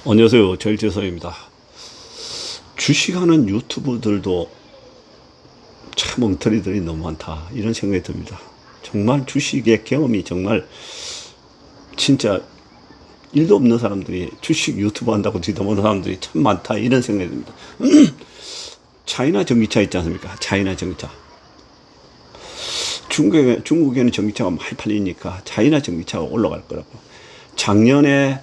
안녕하세요. 제일제서입니다. 주식하는 유튜브들도 참 엉터리들이 너무 많다. 이런 생각이 듭니다. 정말 주식의 경험이 정말 진짜 일도 없는 사람들이 주식 유튜브 한다고 뒤도보는 사람들이 참 많다. 이런 생각이 듭니다. 차이나 전기차 있지 않습니까? 차이나 전기차. 중국에는 전기차가 많이 팔리니까 차이나 전기차가 올라갈 거라고. 작년에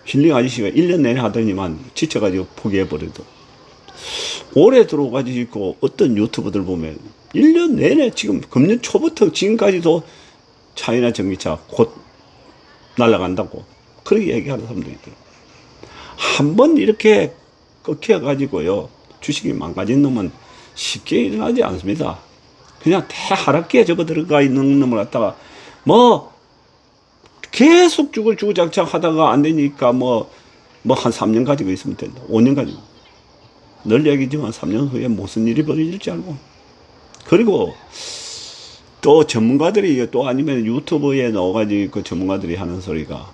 힐링 아저씨가 1년 내내 하더니만 지쳐가지고 포기해버려도 올해 들어가지고 어떤 유튜버들 보면 1년 내내 지금 금년 초부터 지금까지도 차이나 전기차 곧 날아간다고 그렇게 얘기하는 사람도 있더라고요. 한번 이렇게 꺾여가지고요 주식이 망가진 놈은 쉽게 일어나지 않습니다. 그냥 대하락기에 접어들어가 있는 놈을 갖다가 계속 주구장창 하다가 안 되니까 한 3년 가지고 있으면 된다. 5년 가지고. 늘 얘기지만 3년 후에 무슨 일이 벌어질지 알고. 그리고 또 전문가들이 또 아니면 유튜브에 나와가지고 그 전문가들이 하는 소리가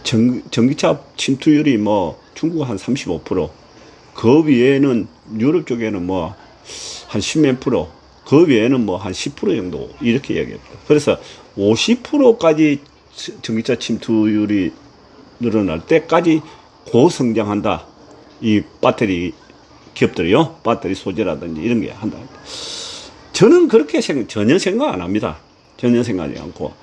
전기차 침투율이 중국 한 35%, 그 위에는 유럽 쪽에는 한 10몇 프로, 그 외에는 한 10% 정도 이렇게 얘기합니다. 그래서 50%까지 전기차 침투율이 늘어날 때까지 고성장한다. 이 배터리 기업들이요. 배터리 소재라든지 이런 게 한다. 저는 그렇게 전혀 생각 안 합니다. 전혀 생각하지 않고.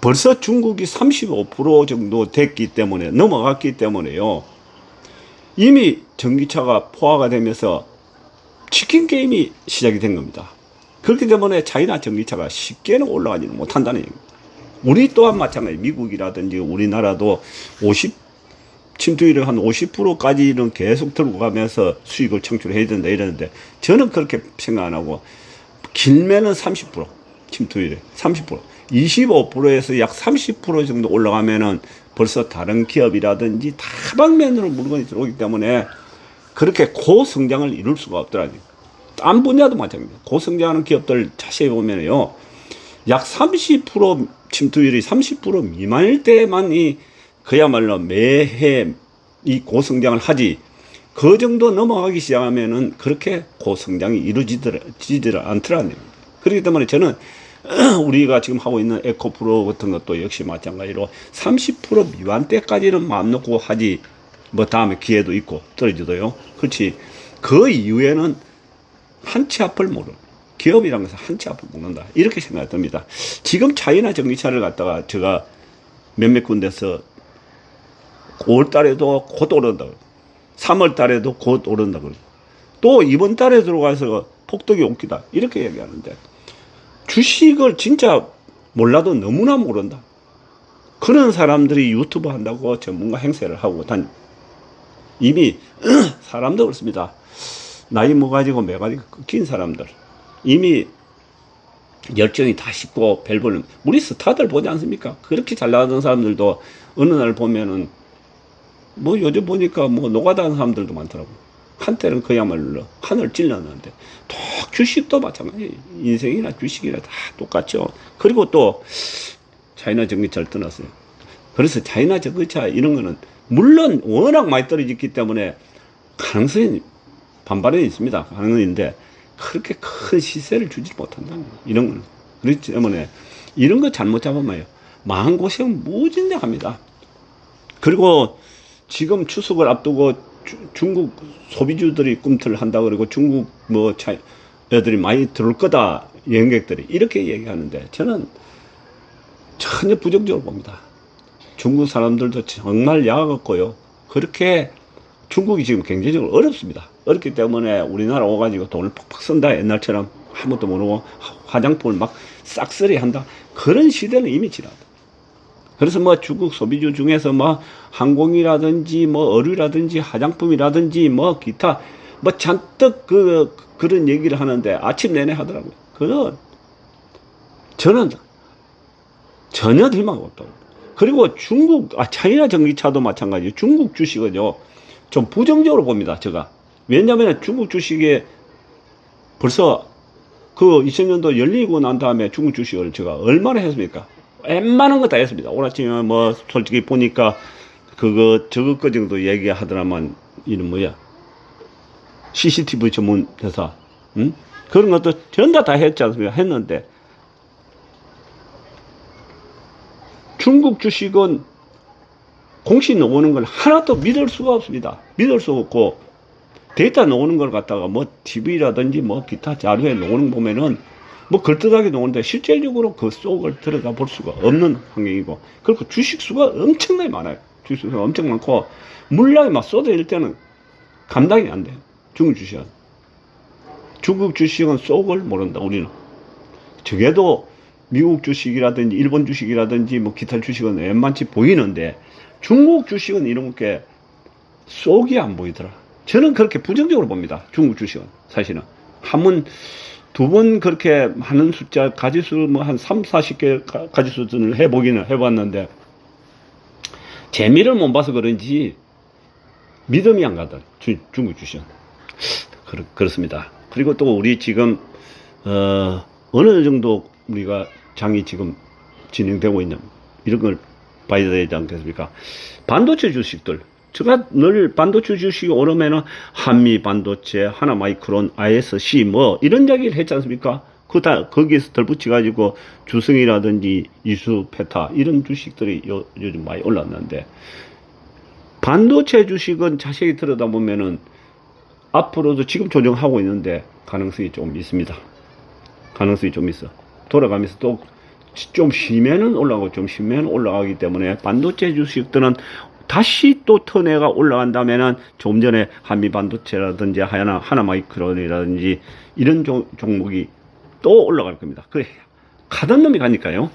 벌써 중국이 35% 정도 됐기 때문에, 넘어갔기 때문에요. 이미 전기차가 포화가 되면서 치킨 게임이 시작이 된 겁니다. 그렇기 때문에 차이나 전기차가 쉽게는 올라가지는 못한다는 얘기입니다. 우리 또한 마찬가지, 미국이라든지 우리나라도 침투율을 한 50%까지는 계속 들고 가면서 수익을 창출해야 된다 이러는데 저는 그렇게 생각 안 하고 길면은 30%, 침투율이 30%, 25%에서 약 30% 정도 올라가면은 벌써 다른 기업이라든지 다방면으로 물건이 들어오기 때문에 그렇게 고성장을 이룰 수가 없더라고요. 딴 분야도 마찬가지입니다. 고성장하는 기업들 자세히 보면요. 약 30% 침투율이 30% 미만일 때만 그야말로 매해 이 고성장을 하지, 그 정도 넘어가기 시작하면은 그렇게 고성장이 이루어지지를 않더라고요. 그렇기 때문에 저는 우리가 지금 하고 있는 에코프로 같은 것도 역시 마찬가지로 30% 미만 때까지는 마음 놓고 하지, 다음에 기회도 있고 떨어지도요. 그렇지. 그 이후에는 한치 앞을 모르는 기업이라는 것은 한치 앞을 모른다. 이렇게 생각이 듭니다. 지금 차이나 전기차를 갖다가 제가 몇몇 군데서 5월 달에도 곧 오른다고, 3월 달에도 곧 오른다고, 또 이번 달에 들어가서 폭등이 옵니다. 이렇게 얘기하는데 주식을 진짜 몰라도 너무나 모른다. 그런 사람들이 유튜브 한다고 전문가 행세를 하고 이미 사람도 그렇습니다. 나이 먹어가지고 매가지고 꺾인 사람들, 이미 열정이 다 식고 벨보는 우리 스타들 보지 않습니까? 그렇게 잘 나가던 사람들도 어느 날 보면은 요즘 보니까 노가다하는 사람들도 많더라고. 한때는 그야말로 하늘 찔렀는데 또 주식도 마찬가지. 인생이나 주식이나 다 똑같죠. 그리고 또 차이나 전기차를 떠났어요. 그래서 차이나 전기차 이런 거는 물론 워낙 많이 떨어졌기 때문에 가능성이 반발이 있습니다. 가능성인데 그렇게 큰 시세를 주지 못한다는 거예요. 이런 거는. 그렇기 때문에 이런 거 잘못 잡으면 마음고생 무진장합니다. 그리고 지금 추석을 앞두고 중국 소비주들이 꿈틀을 한다 그러고 중국 애들이 많이 들어올 거다, 여행객들이 이렇게 얘기하는데 저는 전혀 부정적으로 봅니다. 중국 사람들도 정말 야같고요. 그렇게 중국이 지금 경제적으로 어렵습니다. 어렵기 때문에 우리나라 오가지고 돈을 팍팍 쓴다. 옛날처럼 아무것도 모르고 화장품을 막 싹쓸이 한다. 그런 시대는 이미 지났다. 그래서 중국 소비주 중에서 항공이라든지 의류라든지 화장품이라든지 기타 잔뜩 그런 얘기를 하는데 아침 내내 하더라고요. 저는 전혀 희망이 없다고. 그리고 차이나 전기차도 마찬가지예요. 중국 주식은요, 좀 부정적으로 봅니다, 제가. 왜냐면 중국 주식에 벌써 2000년도 열리고 난 다음에 중국 주식을 제가 얼마나 했습니까? 웬만한 거 다 했습니다. 오늘 아침에 솔직히 보니까 저거 그 정도 얘기하더라만, 이는 뭐야? CCTV 전문 회사, 응? 그런 것도 전부 다 했지 않습니까? 했는데, 중국 주식은 공시 나오는 걸 하나도 믿을 수가 없습니다. 믿을 수 없고, 데이터 나오는 걸 갖다가 뭐 TV라든지 뭐 기타 자료에 나오는 거 보면은 뭐 걸떠하게 나오는데 실질적으로 그 속을 들여다 볼 수가 없는 환경이고, 그리고 주식 수가 엄청나게 많아요. 주식 수가 엄청 많고, 물량이 막 쏟아질 때는 감당이 안 돼요. 중국 주식은. 중국 주식은 속을 모른다, 우리는. 적어도 미국 주식이라든지 일본 주식이라든지 뭐 기타 주식은 웬만치 보이는데, 중국 주식은 이런 게 속이 안 보이더라. 저는 그렇게 부정적으로 봅니다. 중국 주식은. 사실은. 두 번 그렇게 많은 숫자, 가지수 뭐 한 3, 40개 가지수를 해봤는데, 재미를 못 봐서 그런지 믿음이 안 가더라. 중국 주식은. 그렇습니다. 그리고 또 우리 지금, 어느 정도 우리가 장이 지금 진행되고 있는 이런 걸 봐야 되지 않겠습니까? 반도체 주식들. 제가 늘 반도체 주식이 오르면은 한미 반도체, 하나마이크론, ISC 뭐 이런 이야기를 했지 않습니까? 거기에서 덧붙여가지고 주성이라든지 이수페타 이런 주식들이 요즘 많이 올랐는데, 반도체 주식은 자세히 들여다보면은 앞으로도 지금 조정하고 있는데 가능성이 좀 있습니다. 가능성이 좀 있어. 돌아가면서 또 좀 쉬면은 올라가고 좀 쉬면 올라가기 때문에 반도체 주식들은 다시 또 턴해가 올라간다면은 조금 전에 한미 반도체라든지 하나마이크론이라든지 이런 종목이 또 올라갈 겁니다. 그래 가던 놈이 가니까요.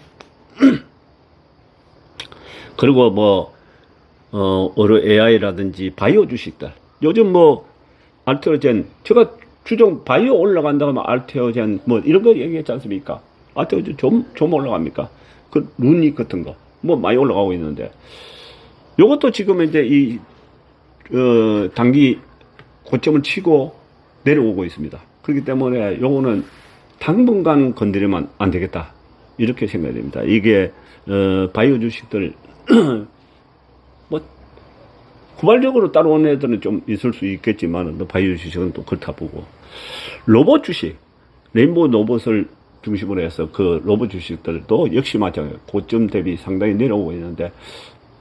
그리고 뭐 어느 AI라든지 바이오 주식들 요즘 뭐 알테오젠, 제가 주종 바이오 올라간다고 하면 알테오젠 뭐 이런 거 얘기했지 않습니까? 알테오젠 좀 올라갑니까? 그 루니 같은 거 뭐 많이 올라가고 있는데, 요것도 지금 이제 단기 고점을 치고 내려오고 있습니다. 그렇기 때문에 요거는 당분간 건드리면 안 되겠다, 이렇게 생각이 됩니다. 이게 바이오 주식들 뭐 후발적으로 따라오는 애들은 좀 있을 수 있겠지만, 바이오 주식은 또 그렇다 보고, 로봇 주식, 레인보우 로봇을 중심으로 해서 그 로봇 주식들도 역시 마찬가지로 고점 대비 상당히 내려오고 있는데,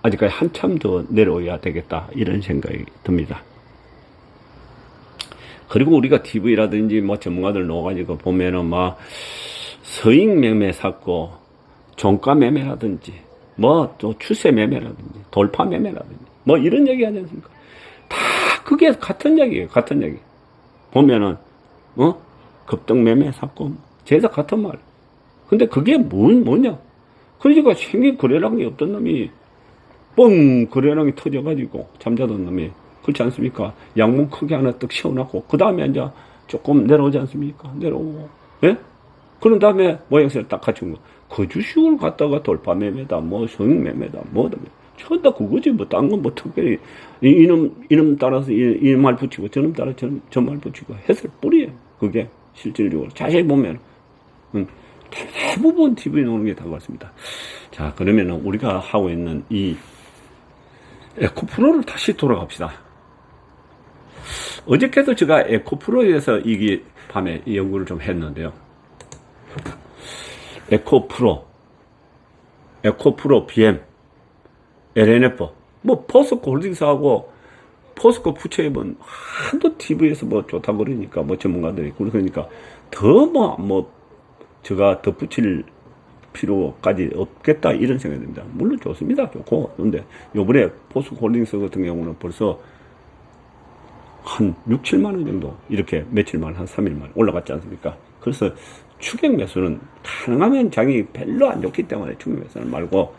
아직까지 한참 더 내려오야 되겠다, 이런 생각이 듭니다. 그리고 우리가 TV라든지 뭐 전문가들 넣어가지고 보면은 막 서익 매매 샀고, 종가 매매라든지, 뭐 또 추세 매매라든지, 돌파 매매라든지, 뭐 이런 얘기 하지 않습니까? 다 그게 같은 얘기예요. 같은 얘기. 보면은, 급등 매매 샀고, 제사 같은 말. 근데 그게 뭐냐? 그러니까 생긴 거래량이 없던 놈이 뻥 거래량이 터져가지고 잠자던 놈이, 그렇지 않습니까? 양문 크게 하나 떡 씌워놨고, 그 다음에 이제 조금 내려오지 않습니까? 내려오고, 예? 그런 다음에 모양새를 딱 갖춘 거. 그 주식을 갖다가 돌파 매매다, 뭐 성익 매매다, 뭐다. 전다 그거지, 뭐, 딴 건 뭐 특별히, 이놈 따라서 이 말 붙이고, 저놈 따라서 저 말 붙이고, 했을 뿐이에요. 그게 실질적으로. 자세히 보면, 대부분 TV에 나오는 게 다 그렇습니다. 자, 그러면은 우리가 하고 있는 이 에코프로를 다시 돌아갑시다. 어저께도 제가 에코프로에 대해서 이게 밤에 연구를 좀 했는데요. 에코프로 BM, LNF, 뭐 포스코 홀딩스하고 포스코 푸처앱은 한도 TV에서 뭐 좋다 그러니까, 뭐 전문가들이 그러니까 더 제가 덧붙일 필요까지 없겠다, 이런 생각이 듭니다. 물론 좋습니다. 좋고. 그런데 요번에 포스코 홀딩스 같은 경우는 벌써 한 6, 7만 원 정도 이렇게 며칠 만, 한 3일 만 올라갔지 않습니까? 그래서 추격 매수는 가능하면 장이 별로 안 좋기 때문에 추격 매수는 말고,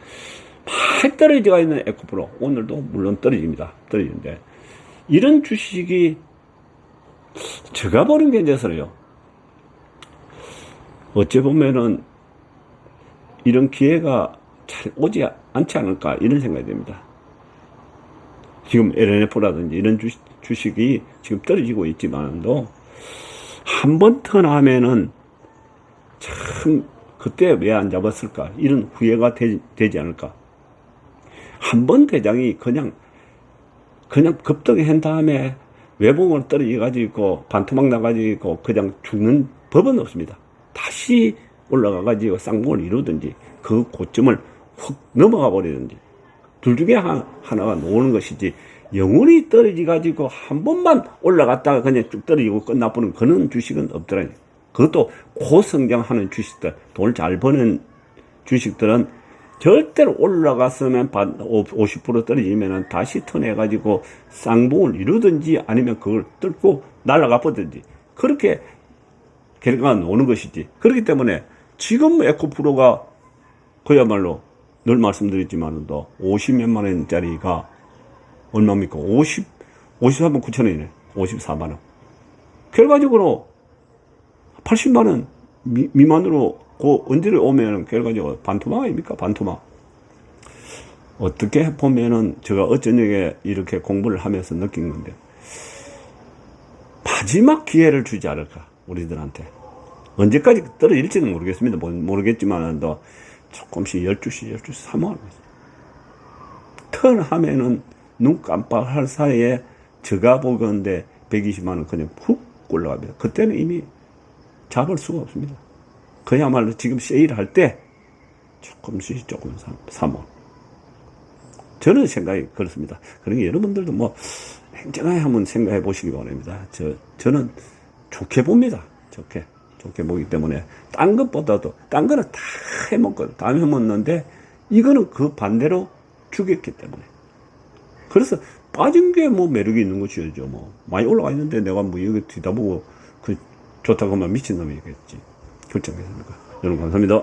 막 떨어져 있는 에코프로 오늘도 물론 떨어지는데, 이런 주식이 제가 보는 게 이제서요, 어찌 보면은 이런 기회가 잘 오지 않지 않을까, 이런 생각이 듭니다. 지금 LNF라든지 이런 주식이 지금 떨어지고 있지만도 한 번 턴하면은 참 그때 왜 안 잡았을까, 이런 후회가 되지 않을까. 한 번 대장이 그냥 급등한 다음에 외봉으로 떨어져가지고 반토막 나가지고 그냥 죽는 법은 없습니다. 다시 올라가가지고 쌍봉을 이루든지 그 고점을 훅 넘어가 버리든지 둘 중에 하나가 나오는 것이지, 영원히 떨어져가지고 한 번만 올라갔다가 그냥 쭉 떨어지고 끝나버리는 그런 주식은 없더라고요. 그것도 고성장하는 주식들, 돈을 잘 버는 주식들은 절대로 올라갔으면 50% 떨어지면 다시 턴해가지고 쌍봉을 이루든지 아니면 그걸 뚫고 날아가 버든지 그렇게 결과가 나오는 것이지. 그렇기 때문에 지금 에코프로가 그야말로 늘 말씀드렸지만 또 50몇만 원짜리가 얼마입니까? 53만 9천 원이네. 54만 원. 결과적으로 80만 원 미만으로 그 언제를 오면은 결과적으로 반토막 아닙니까? 반토막. 어떻게 보면은 제가 어쩌녁에 이렇게 공부를 하면서 느낀 건데, 마지막 기회를 주지 않을까, 우리들한테. 언제까지 떨어질지는 모르겠습니다. 모르겠지만 또 조금씩 12시 3원 턴 하면은 눈 깜빡할 사이에 저가 보건데 120만 원 그냥 훅 올라갑니다. 그때는 이미 잡을 수가 없습니다. 그야말로 지금 세일할 때 조금씩 사모. 저는 생각이 그렇습니다. 그러니까 여러분들도 뭐 냉정하게 한번 생각해 보시기 바랍니다. 저는 좋게 봅니다. 좋게 보기 때문에 딴 것보다도, 딴 거는 다 해먹거든. 다 해먹는데 이거는 그 반대로 죽였기 때문에. 그래서 빠진 게 뭐 매력이 있는 것이죠. 뭐 많이 올라가 있는데 내가 뭐 여기 뒤다보고 그 좋다고 하면 미친놈이겠지. 결정했습니까? 여러분 감사합니다.